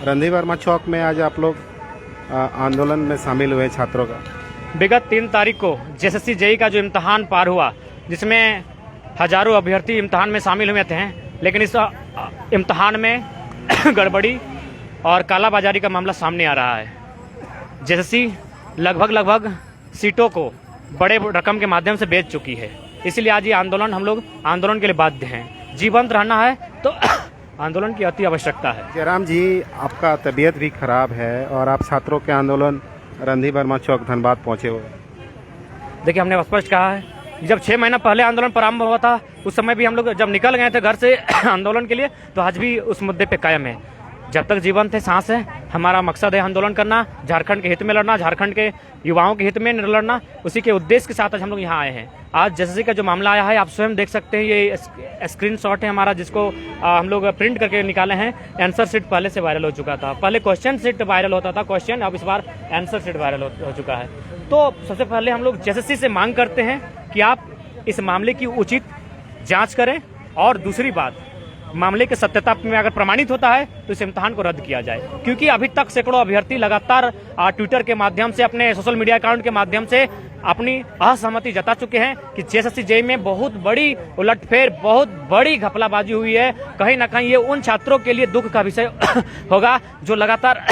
रणधीर वर्मा चौक में आज आप लोग आंदोलन में शामिल हुए छात्रों का। विगत 3 तारीख को जेएसएससी जेईई का जो इम्तहान पार हुआ, जिसमें हजारों अभ्यर्थी इम्तहान में शामिल हुए थे, लेकिन इस इम्तहान में गड़बड़ी और कालाबाजारी का मामला सामने आ रहा है। जेएसएससी लगभग सीटों को बड़े रकम के माध्यम से बेच चुकी है। इसलिए आज ये आंदोलन, हम लोग आंदोलन के लिए बाध्य हैं। जीवंत रहना है तो आंदोलन की अति आवश्यकता है। जयराम जी, आपका तबीयत भी खराब है और आप छात्रों के आंदोलन रणधीर वर्मा चौक धनबाद पहुंचे हुए। देखिए, हमने स्पष्ट कहा है, जब 6 महीना पहले आंदोलन प्रारंभ हुआ था, उस समय भी हम लोग जब निकल गए थे घर से आंदोलन के लिए, तो आज भी उस मुद्दे पे कायम है। जब तक जीवन थे, सांस है, हमारा मकसद है आंदोलन करना, झारखंड के हित में लड़ना, झारखंड के युवाओं के हित में लड़ना। उसी के उद्देश्य के साथ आज हम लोग यहाँ आए हैं। आज जेएसएससी का जो मामला आया है, आप स्वयं देख सकते हैं, ये स्क्रीनशॉट है हमारा, जिसको हम लोग प्रिंट करके निकाले हैं। आंसर शीट पहले से वायरल हो चुका था। पहले क्वेश्चन शीट वायरल होता था, क्वेश्चन, अब इस बार आंसर शीट वायरल हो चुका है। तो सबसे पहले हम लोग जेएसएससी से मांग करते हैं कि आप इस मामले की उचित जाँच करें, और दूसरी बात, मामले की सत्यता में अगर प्रमाणित होता है तो इस इम्तहान को रद्द किया जाए। क्योंकि अभी तक सैकड़ों अभ्यर्थी लगातार ट्विटर के माध्यम से, अपने सोशल मीडिया अकाउंट के माध्यम से अपनी असहमति जता चुके हैं कि जेएसएससी जेईई में बहुत बड़ी उलटफेर, बहुत बड़ी घपलाबाजी हुई है। कहीं ना कहीं ये उन छात्रों के लिए दुख का विषय होगा जो लगातार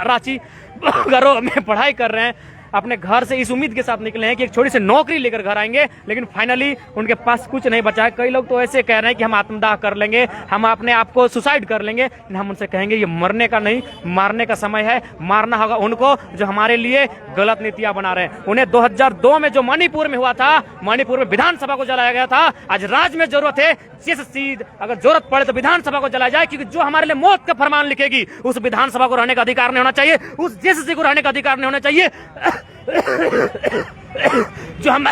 रांची घरों में पढ़ाई कर रहे हैं, अपने घर से इस उम्मीद के साथ निकले हैं कि एक छोटी सी नौकरी लेकर घर आएंगे, लेकिन फाइनली उनके पास कुछ नहीं बचा है। कई लोग तो ऐसे कह रहे हैं कि हम आत्मदाह कर लेंगे, हम अपने आप को सुसाइड कर लेंगे। हम उनसे कहेंगे ये मरने का नहीं, मारने का समय है। मारना होगा उनको जो हमारे लिए गलत नीतियां बना रहे हैं। उन्हें 2002 में जो मणिपुर में हुआ था, मणिपुर में विधानसभा को जलाया गया था। आज राज्य में जरूरत है जेएसएससी, अगर जरूरत पड़े तो विधानसभा को जलाया जाए, क्योंकि जो हमारे लिए मौत का फरमान लिखेगी, उस विधानसभा को रहने का अधिकार नहीं होना चाहिए, उस जेएसएससी को रहने का अधिकार नहीं होना चाहिए। जो हम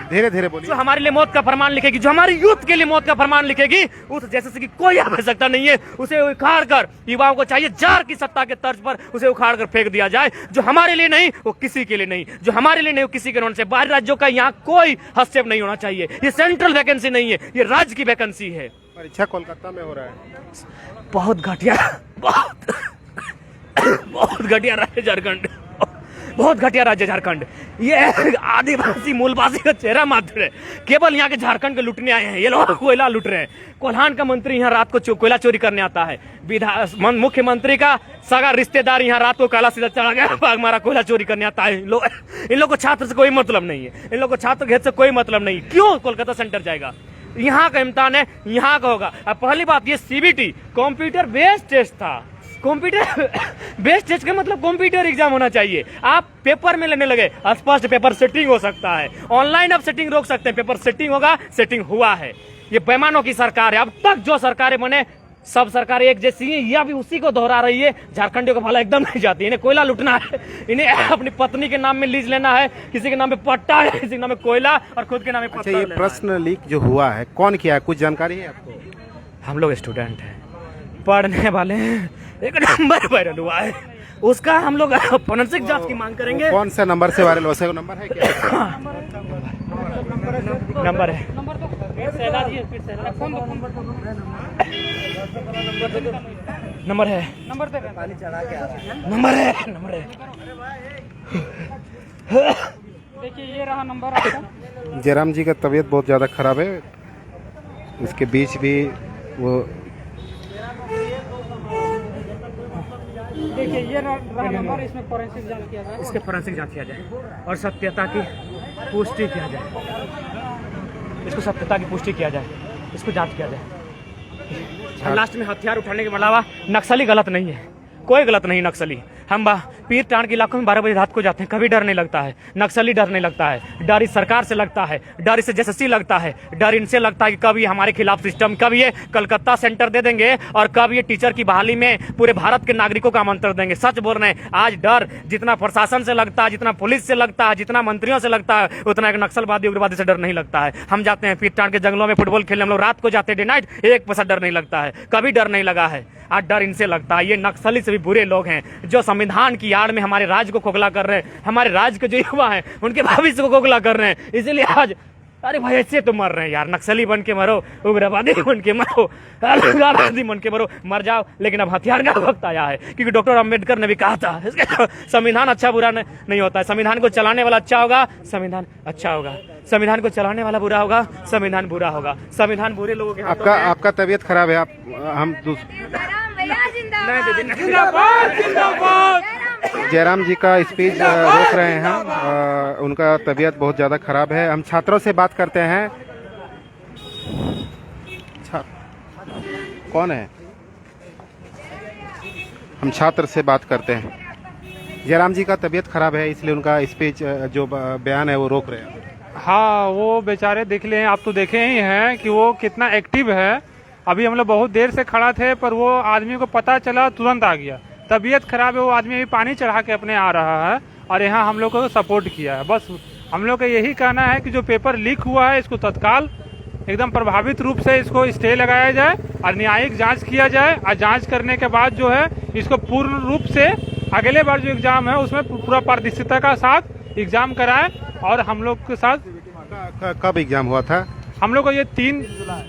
धीरे बोलिए। जो हमारे लिए मौत का फरमान लिखेगी, जो हमारी यूथ के लिए मौत का फरमान लिखेगी, उस जेएसएससी की कोई आवश्यकता नहीं है। उसे उखाड़ कर, युवाओं को चाहिए जार की सत्ता के तर्ज पर उसे उखाड़ कर फेंक दिया जाए। जो हमारे लिए नहीं वो किसी के लिए नहीं, जो हमारे लिए नहीं वो किसी के नहीं। बाहरी राज्यों का यहाँ कोई हस्तक्षेप नहीं होना चाहिए। ये सेंट्रल वैकेंसी नहीं है, ये राज्य की वैकेंसी है। परीक्षा कोलकाता में हो रहा है। बहुत घटिया, बहुत घटिया राज्य झारखंड, बहुत घटिया राज्य झारखंड। ये आदिवासी मूलवासी का चेहरा मात्र है। केवल यहाँ के झारखंड के लूटने आए हैं ये लोग, कोयला लूट रहे हैं। कोल्हान का मंत्री यहाँ रात को कोयला चोरी करने आता है। मुख्यमंत्री का सगा रिश्तेदार यहाँ रात को काला सीधा चढ़ा गया, हमारा कोयला चोरी करने आता है। इन लोग को छात्र से कोई मतलब नहीं है, इन लोग को छात्र के हित से कोई मतलब नहीं। क्यों कोलकाता सेंटर जाएगा? यहाँ का इम्तिहान है, यहाँ का होगा। अब पहली बात, ये सीबीटी कंप्यूटर बेस्ड टेस्ट था। कंप्यूटर बेस्ड टेस्ट का मतलब कंप्यूटर एग्जाम होना चाहिए। आप पेपर में लेने लगे, स्पष्ट पेपर सेटिंग हो सकता है, ऑनलाइन आप सेटिंग रोक सकते हैं, पेपर सेटिंग होगा, सेटिंग हुआ है। ये बेईमानों की सरकार है। अब तक जो सरकारें बने, सब सरकारें एक जैसी हैं, यह भी उसी को दोहरा रही है। झारखंडियों को भला एकदम नहीं जाती। इन्हें कोयला लूटना है, इन्हें अपनी पत्नी के नाम में लीज लेना है, किसी के नाम पे पट्टा है, किसी के नाम में कोयला, और खुद के नाम में पत्ता। ये प्रश्न लीक जो हुआ है, कौन किया है, कुछ जानकारी है आपको? हम लोग स्टूडेंट हैं, पढ़ने वाले हैं, एक नंबर वायरल हुआ है, उसका हम लोग फोरेंसिक जांच की मांग करेंगे। कौन सा नंबर से वायरल हुआ? नंबर है क्या? नंबर है, नंबर है, नंबर है, नंबर है। देखिए, ये रहा नंबर आपका। जयराम जी का तबीयत बहुत ज़्यादा खराब है, उसके बीच भी वो देखिए, ये रहा नंबर, इसमें फोरेंसिक जांच किया जाए, इसके फोरेंसिक जांच किया जाए और सत्यता की पुष्टि किया जाए। इसको सत्यता की पुष्टि किया जाए, इसको जांच किया जाए। लास्ट में हथियार उठाने के अलावा नक्सली गलत नहीं है, कोई गलत नहीं नक्सली। हम पीर टाण के इलाकों में 12 बजे रात को जाते हैं, कभी डर नहीं लगता है। नक्सली डर नहीं लगता है, डर इस सरकार से लगता है, डर इससे जेएसएससी लगता है, डर इनसे लगता है कि कब ये हमारे खिलाफ सिस्टम, कब ये कलकत्ता सेंटर दे देंगे और कब ये टीचर की बहाली में पूरे भारत के नागरिकों का आमंत्रण देंगे। सच बोल रहे हैं, आज डर जितना प्रशासन से लगता है, जितना पुलिस से लगता है, जितना मंत्रियों से लगता है, उतना एक नक्सलवादी उग्रवादी से डर नहीं लगता है। हम जाते हैं पीर टाण के जंगलों में फुटबॉल खेलने, हम लोग रात को जाते हैं, डे नाइट, एक पैसा डर नहीं लगता है, कभी डर नहीं लगा है। आज डर इनसे लगता है। ये नक्सली से भी बुरे लोग हैं जो संविधान की आड़ में हमारे राज्य को खोखला कर रहे हैं, हमारे राज्य के जो युवा हैं उनके भविष्य को खोखला कर रहे हैं। इसीलिए आज अरे भाई ऐसे तो मर रहे हैं यार, नक्सली बन के मरो, उग्रवादी बन के मरो, अलगाववादी बन के मरो, मर जाओ, लेकिन अब हथियार का वक्त आया है। क्योंकि डॉक्टर अम्बेडकर ने भी कहा था संविधान अच्छा बुरा नहीं होता है, संविधान को चलाने वाला अच्छा होगा, संविधान अच्छा होगा, संविधान को चलाने वाला बुरा होगा, संविधान बुरा होगा, संविधान बुरे लोगों के हाथों में है। आपका तबीयत खराब है, आप हम जयराम जी का स्पीच रोक रहे हैं हम, उनका तबीयत बहुत ज़्यादा खराब है। हम छात्रों से बात करते हैं। कौन है? हम छात्र से बात करते हैं। जयराम जी का तबीयत खराब है, इसलिए उनका स्पीच जो बयान है वो रोक रहे हैं। हाँ, वो बेचारे देख लें, आप तो देखे ही हैं कि वो कितना एक्टिव है। अभी हम लोग बहुत देर से खड़ा थे, पर वो आदमी को पता चला, तुरंत आ गया। तबीयत खराब है, वो आदमी अभी पानी चढ़ा के अपने आ रहा है और यहाँ हम लोग को सपोर्ट किया है। बस हम लोग का यही कहना है कि जो पेपर लीक हुआ है, इसको तत्काल एकदम प्रभावित रूप से इसको स्टे लगाया जाए और न्यायिक जांच किया जाए, और जांच करने के बाद जो है इसको पूर्ण रूप से अगले बार जो एग्जाम है उसमें पूरा पारदर्शिता का साथ एग्जाम कराए। और हम लोग के साथ कब एग्जाम हुआ था? हम लोग को ये 3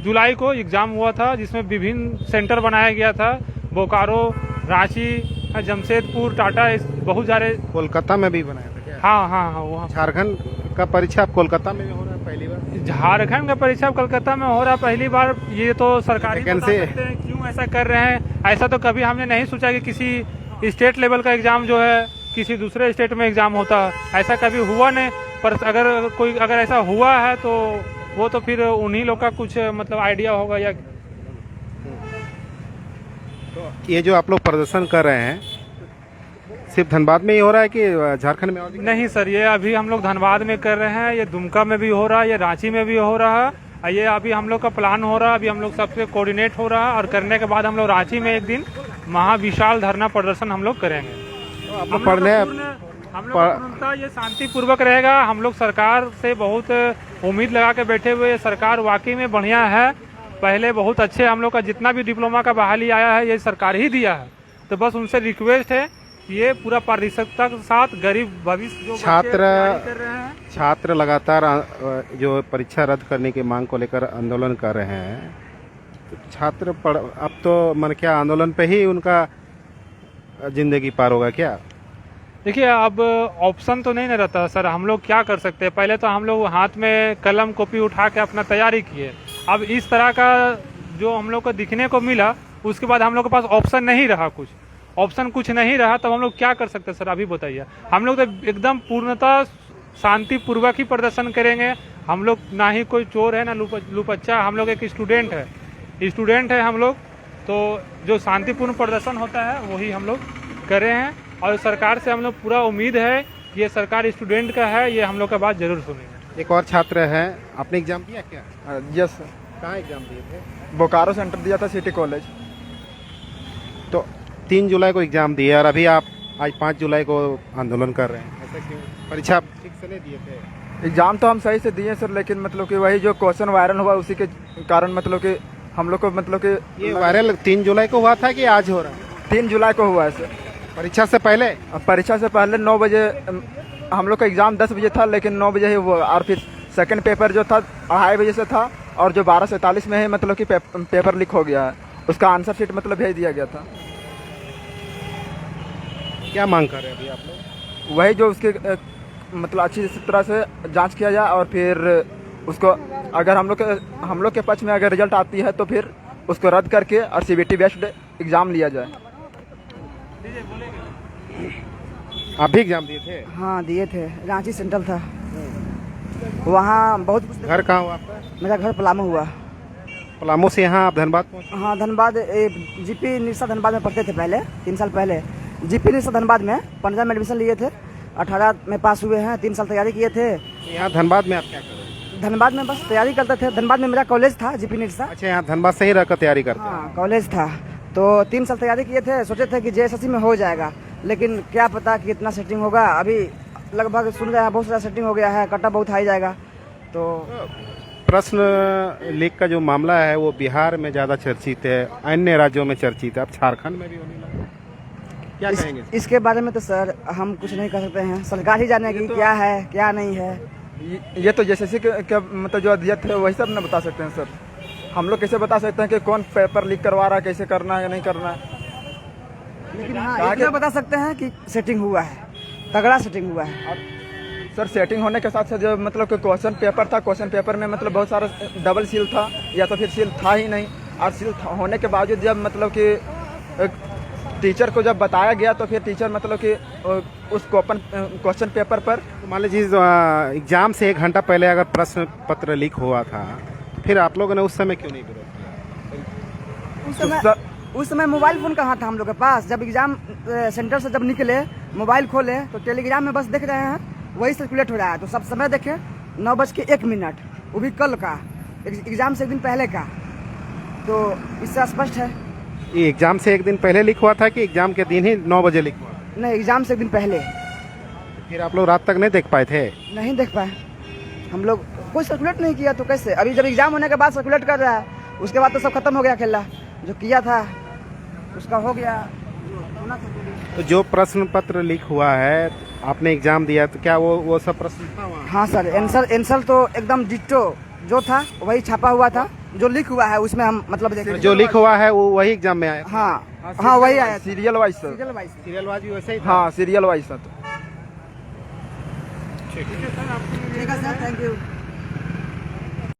जुलाई को एग्जाम हुआ था, जिसमें विभिन्न सेंटर बनाया गया था, बोकारो, रांची, जमशेदपुर, टाटा, बहुत सारे। कोलकाता में भी बनाया था क्या? हाँ हाँ हाँ, वहाँ। झारखंड का परीक्षा कोलकाता में हो रहा है पहली बार? झारखंड का परीक्षा कोलकाता में हो रहा है पहली बार। ये तो सरकारी बता सकते हैं क्यों ऐसा कर रहे हैं। ऐसा तो कभी हमने नहीं सोचा कि किसी स्टेट लेवल का एग्जाम जो है किसी दूसरे स्टेट में एग्जाम होता है, ऐसा कभी हुआ नहीं। पर अगर ऐसा हुआ है तो वो तो फिर उन्हीं लोग का कुछ मतलब आइडिया होगा। या तो ये जो आप लोग प्रदर्शन कर रहे हैं सिर्फ धनबाद में ही हो रहा है कि झारखंड में? नहीं सर, ये अभी हम लोग धनबाद में कर रहे हैं, ये दुमका में भी हो रहा है, ये रांची में भी हो रहा है। ये अभी हम लोग का प्लान हो रहा है, अभी हम लोग सबसे कोऑर्डिनेट हो रहा है, और करने के बाद हम लोग रांची में एक दिन महाविशाल धरना प्रदर्शन हम लोग करेंगे। तो आप लोग पढ़ने हम लोग ये शांतिपूर्वक रहेगा। हम लोग सरकार से बहुत उम्मीद लगा के बैठे हुए। सरकार वाकई में बढ़िया है, पहले बहुत अच्छे हम लोग का जितना भी डिप्लोमा का बहाली आया है ये सरकार ही दिया है। तो बस उनसे रिक्वेस्ट है कि ये पूरा पारदर्शिता के साथ गरीब भविष्य जो कर रहे हैं, छात्र लगातार जो परीक्षा रद्द करने की मांग को लेकर आंदोलन कर रहे हैं। तो छात्र अब तो मन क्या आंदोलन पे ही उनका जिंदगी पार होगा क्या? देखिए, अब ऑप्शन तो नहीं ना रहता सर। हम लोग क्या कर सकते हैं? पहले तो हम लोग हाथ में कलम कॉपी उठा के अपना तैयारी किए। अब इस तरह का जो हम लोग को दिखने को मिला, उसके बाद हम लोग के पास ऑप्शन नहीं रहा, कुछ नहीं रहा, तब हम लोग क्या कर सकते हैं सर? अभी बताइए। हम लोग तो एकदम पूर्णतः शांतिपूर्वक ही प्रदर्शन करेंगे। हम लोग ना ही कोई चोर है ना लुपच्चा, हम लोग एक स्टूडेंट है हम लोग। तो जो शांतिपूर्ण प्रदर्शन होता है वही हम लोग कर रहे हैं, और सरकार से हम लोग पूरा उम्मीद है कि ये सरकार स्टूडेंट का है, ये हम लोग का बात जरूर सुनेंगे। एक और छात्र है, आपने एग्जाम दिया क्या? Yes sir. कहाँ एग्जाम दिए थे? बोकारो सेंटर दिया था, सिटी कॉलेज। तो 3 जुलाई को एग्जाम दिए और अभी आप आज 5 जुलाई को आंदोलन कर रहे हैं, ऐसा क्यों? परीक्षा ठीक से नहीं दिए थे? एग्जाम तो हम सही से दिए सर, लेकिन मतलब कि वही जो क्वेश्चन वायरल हुआ उसी के कारण मतलब कि हम लोग को मतलब कि ये वायरल 3 जुलाई को हुआ था कि आज हो रहा है? 3 जुलाई को हुआ है सर। परीक्षा से पहले? परीक्षा से पहले 9 बजे हम लोग का एग्जाम 10 बजे था, लेकिन 9 बजे ही वो, और फिर सेकंड पेपर जो था 2:30 बजे से था, और जो 12:47 में है मतलब कि पेपर लीक हो गया है, उसका आंसर शीट मतलब भेज दिया गया था। क्या मांग कर रहे हैं अभी आप लोग? वही जो उसके मतलब अच्छी तरह से जांच किया जाए, और फिर उसको अगर हम लोग के पक्ष में अगर रिजल्ट आती है तो फिर उसको रद्द करके और CBT बेस्ड एग्जाम लिया जाए। आप भी एग्जाम दिए थे? हाँ दिए थे, रांची सेंटर था। वहाँ बहुत घर कहाँ हुआ आपका? मेरा घर पलामू हुआ। पलामू से यहाँ आप धनबाद पहुँचे? हाँ धनबाद, GP निरसा धनबाद में पढ़ते थे पहले, 3 साल पहले। GP निरसा धनबाद में 15 में एडमिशन लिए थे, 18 में पास हुए हैं, 3 साल तैयारी किए थे। यहाँ धनबाद में आप क्या कर रहे हैं? धनबाद में बस तैयारी करते थे। धनबाद में मेरा कॉलेज था, GP निरसा। अच्छा, यहाँ धनबाद से ही रहकर तैयारी करते हैं? हाँ कॉलेज था, तो 3 साल तैयारी किए थे। सोचे थे कि JSSC में हो जाएगा, लेकिन क्या पता कि इतना सेटिंग होगा। अभी लगभग सुन रहे हैं बहुत सारा सेटिंग हो गया है, कटा बहुत हाई जाएगा। तो प्रश्न लीक का जो मामला है वो बिहार में ज़्यादा चर्चित है, अन्य राज्यों में चर्चित है, अब झारखंड में भी होने लगा, क्या कहेंगे? इसके बारे में तो सर हम कुछ नहीं कर सकते हैं, सरकार ही जानेगी क्या है क्या नहीं है। ये तो जैसे के मतलब जो अध्यक्ष है वही सब ना बता सकते हैं सर। हम लोग कैसे बता सकते हैं कि कौन पेपर लीक करवा रहा है, कैसे करना है या नहीं करना है। लेकिन हाँ इतना बता सकते हैं कि सेटिंग हुआ है, तगड़ा सेटिंग हुआ है। सर सेटिंग होने के साथ साथ जो मतलब कि क्वेश्चन पेपर था, क्वेश्चन पेपर में मतलब बहुत सारा डबल सील था या तो फिर सील था ही नहीं। और सील होने के बावजूद जब मतलब कि टीचर को जब बताया गया तो फिर टीचर मतलब कि उस क्वेश्चन पेपर पर मान लीजिए एग्जाम से 1 घंटा पहले अगर प्रश्न पत्र लीक हुआ था तो फिर आप लोगों ने उस समय क्यों नहीं विरोध किया? उस समय मोबाइल फोन कहाँ था हम लोग के पास। जब एग्जाम सेंटर से जब निकले, मोबाइल खोले तो टेलीग्राम में बस देख रहे हैं वही सर्कुलेट हो रहा है। तो सब समय देखे 9:01, वो भी कल का, एग्जाम से 1 दिन पहले का। तो इससे स्पष्ट है। ये एग्जाम से 1 दिन पहले लीक हुआ था कि एग्जाम के दिन ही 9 बजे लीक हुआ? नहीं, एग्जाम से 1 दिन पहले। फिर आप लोग रात तक नहीं देख पाए थे? नहीं देख पाए हम लोग, कोई सर्कुलेट नहीं किया तो कैसे। अभी जब एग्जाम होने के बाद सर्कुलेट कर रहा है, उसके बाद तो सब खत्म हो गया खेला। जो किया था उसका हो गया। तो जो प्रश्न पत्र लीक हुआ है, आपने एग्जाम दिया तो क्या वो सब प्रश्न था वहाँ? हाँ सर, आंसर तो एकदम डिट्टो जो था वही छापा हुआ था। जो लीक हुआ है उसमें हम मतलब देखे, जो लीक हुआ है वो वही एग्जाम में आया? हाँ वही आया। Serial wise sir. Serial wise भी वैसे ही था? हाँ सीरियल वाइज सर। ठीक है सर, थैंक यू।